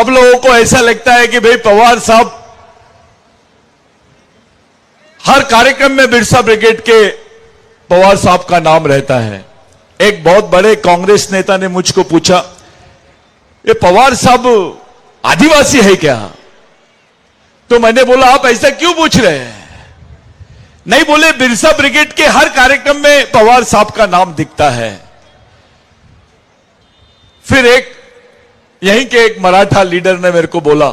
सब लोगों को ऐसा लगता है कि भाई पवार साहब हर कार्यक्रम में बिरसा ब्रिगेड के पवार साहब का नाम रहता है। एक बहुत बड़े कांग्रेस नेता ने मुझको पूछा, ये पवार साहब आदिवासी है क्या? तो मैंने बोला आप ऐसा क्यों पूछ रहे हैं? नहीं, बोले बिरसा ब्रिगेड के हर कार्यक्रम में पवार साहब का नाम दिखता है। फिर यहीं के एक मराठा लीडर ने मेरे को बोला,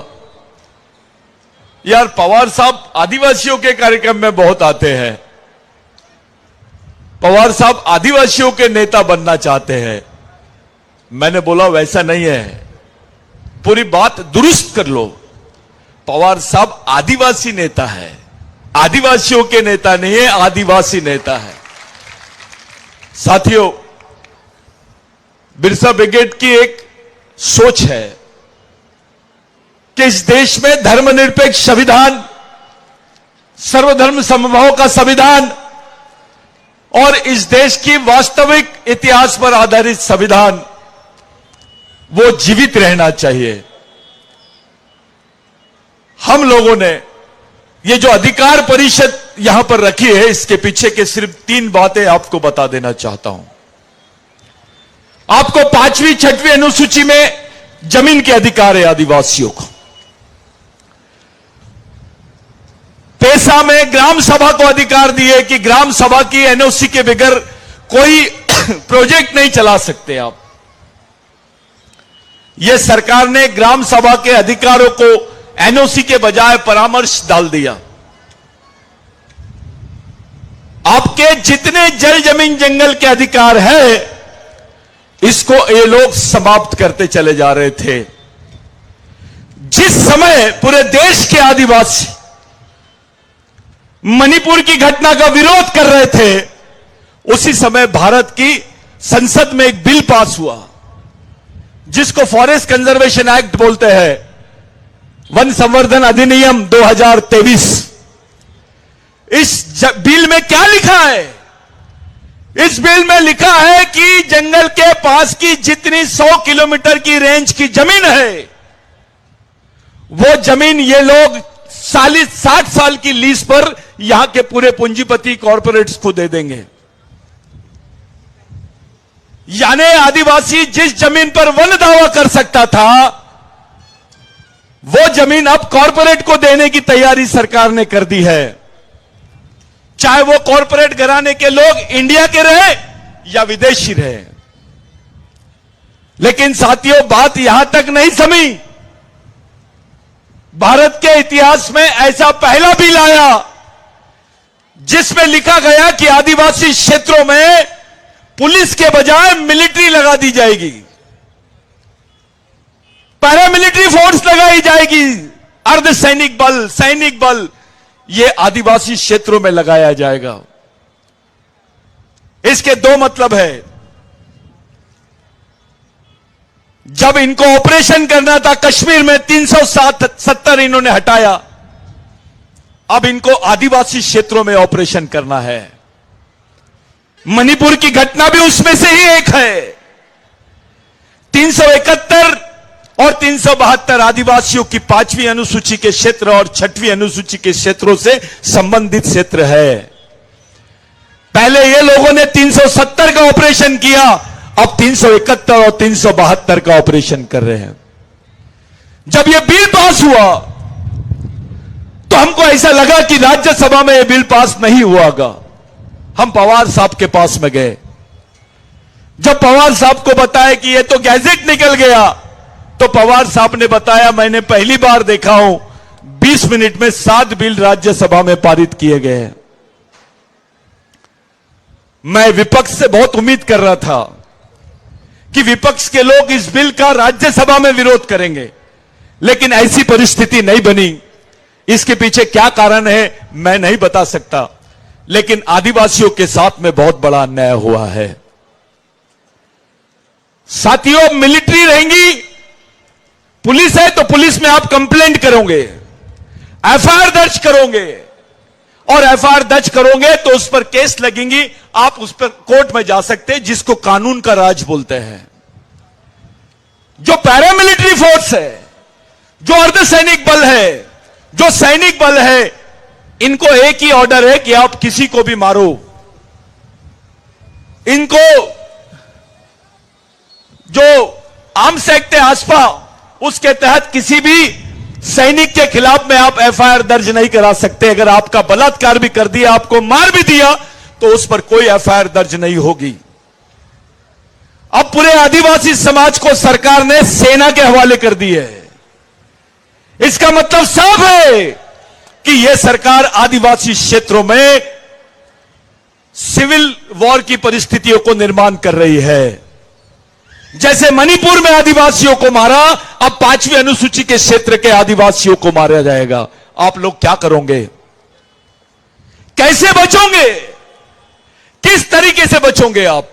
यार पवार साहब आदिवासियों के कार्यक्रम में बहुत आते हैं, पवार साहब आदिवासियों के नेता बनना चाहते हैं। मैंने बोला वैसा नहीं है, पूरी बात दुरुस्त कर लो। पवार साहब आदिवासी नेता है, आदिवासियों के नेता नहीं है, आदिवासी नेता है। साथियों, बिरसा ब्रिगेड की एक सोच है कि इस देश में धर्मनिरपेक्ष संविधान, सर्वधर्म समभाव का संविधान और इस देश की वास्तविक इतिहास पर आधारित संविधान वो जीवित रहना चाहिए। हम लोगों ने ये जो अधिकार परिषद यहां पर रखी है, इसके पीछे के सिर्फ 3 बातें आपको बता देना चाहता हूं। आपको 5वीं 6वीं अनुसूची में जमीन के अधिकार है आदिवासियों को। पेशा में ग्राम सभा को अधिकार दिए कि ग्राम सभा की एनओसी के बगैर कोई प्रोजेक्ट नहीं चला सकते आप। यह सरकार ने ग्राम सभा के अधिकारों को एनओसी के बजाय परामर्श डाल दिया। आपके जितने जल जमीन जंगल के अधिकार है, इसको ये लोग समाप्त करते चले जा रहे थे। जिस समय पूरे देश के आदिवासी मणिपुर की घटना का विरोध कर रहे थे, उसी समय भारत की संसद में एक बिल पास हुआ जिसको फॉरेस्ट कंजर्वेशन एक्ट बोलते हैं, वन संवर्धन अधिनियम 2023। इस बिल में क्या लिखा है? इस बिल में लिखा है कि जंगल के पास की जितनी 100 किलोमीटर की रेंज की जमीन है, वो जमीन ये लोग 60 साल की लीज पर यहां के पूरे पूंजीपति कॉर्पोरेट्स को दे देंगे। यानी आदिवासी जिस जमीन पर वन दावा कर सकता था, वो जमीन अब कॉर्पोरेट को देने की तैयारी सरकार ने कर दी है। चाहे वो कॉर्पोरेट घराने के लोग इंडिया के रहे या विदेशी रहे। लेकिन साथियों, बात यहां तक नहीं थमी। भारत के इतिहास में ऐसा पहला बिल आया जिसमें लिखा गया कि आदिवासी क्षेत्रों में पुलिस के बजाय मिलिट्री लगा दी जाएगी, पैरामिलिट्री फोर्स लगाई जाएगी, अर्धसैनिक बल, सैनिक बल, यह आदिवासी क्षेत्रों में लगाया जाएगा। इसके 2 मतलब है। जब इनको ऑपरेशन करना था कश्मीर में 370 इन्होंने हटाया, अब इनको आदिवासी क्षेत्रों में ऑपरेशन करना है। मणिपुर की घटना भी उसमें से ही एक है। 371 और 372 आदिवासियों की 5वीं अनुसूची के क्षेत्र और 6वीं अनुसूची के क्षेत्रों से संबंधित क्षेत्र है। पहले ये लोगों ने 370 का ऑपरेशन किया, अब 371 और 372 का ऑपरेशन कर रहे हैं। जब यह बिल पास हुआ तो हमको ऐसा लगा कि राज्यसभा में यह बिल पास नहीं हुआगा। हम पवार साहब के पास में गए। जब पवार साहब को बताया कि यह तो गैजेट निकल गया, तो पवार साहब ने बताया, मैंने पहली बार देखा हूं 20 मिनट में 7 बिल राज्यसभा में पारित किए गए हैं। मैं विपक्ष से बहुत उम्मीद कर रहा था कि विपक्ष के लोग इस बिल का राज्यसभा में विरोध करेंगे, लेकिन ऐसी परिस्थिति नहीं बनी। इसके पीछे क्या कारण है मैं नहीं बता सकता, लेकिन आदिवासियों के साथ में बहुत बड़ा अन्याय हुआ है। साथियों, मिलिट्री रहेंगी, पुलिस है तो पुलिस में आप कंप्लेंट करोगे, एफआईआर दर्ज करोगे, और एफआईआर दर्ज करोगे तो उस पर केस लगेंगी, आप उस पर कोर्ट में जा सकते हैं, जिसको कानून का राज बोलते हैं। जो पैरामिलिट्री फोर्स है, जो अर्धसैनिक बल है, जो सैनिक बल है, इनको एक ही ऑर्डर है कि आप किसी को भी मारो। इनको जो आर्म्स एक्ट है आसपा, उसके तहत किसी भी सैनिक के खिलाफ में आप एफआईआर दर्ज नहीं करा सकते। अगर आपका बलात्कार भी कर दिया, आपको मार भी दिया, तो उस पर कोई एफआईआर दर्ज नहीं होगी। अब पूरे आदिवासी समाज को सरकार ने सेना के हवाले कर दी है। इसका मतलब साफ है कि यह सरकार आदिवासी क्षेत्रों में सिविल वॉर की परिस्थितियों को निर्माण कर रही है। जैसे मणिपुर में आदिवासियों को मारा, अब 5वीं अनुसूची के क्षेत्र के आदिवासियों को मारा जाएगा। आप लोग क्या करोगे? कैसे बचोगे? किस तरीके से बचोगे आप?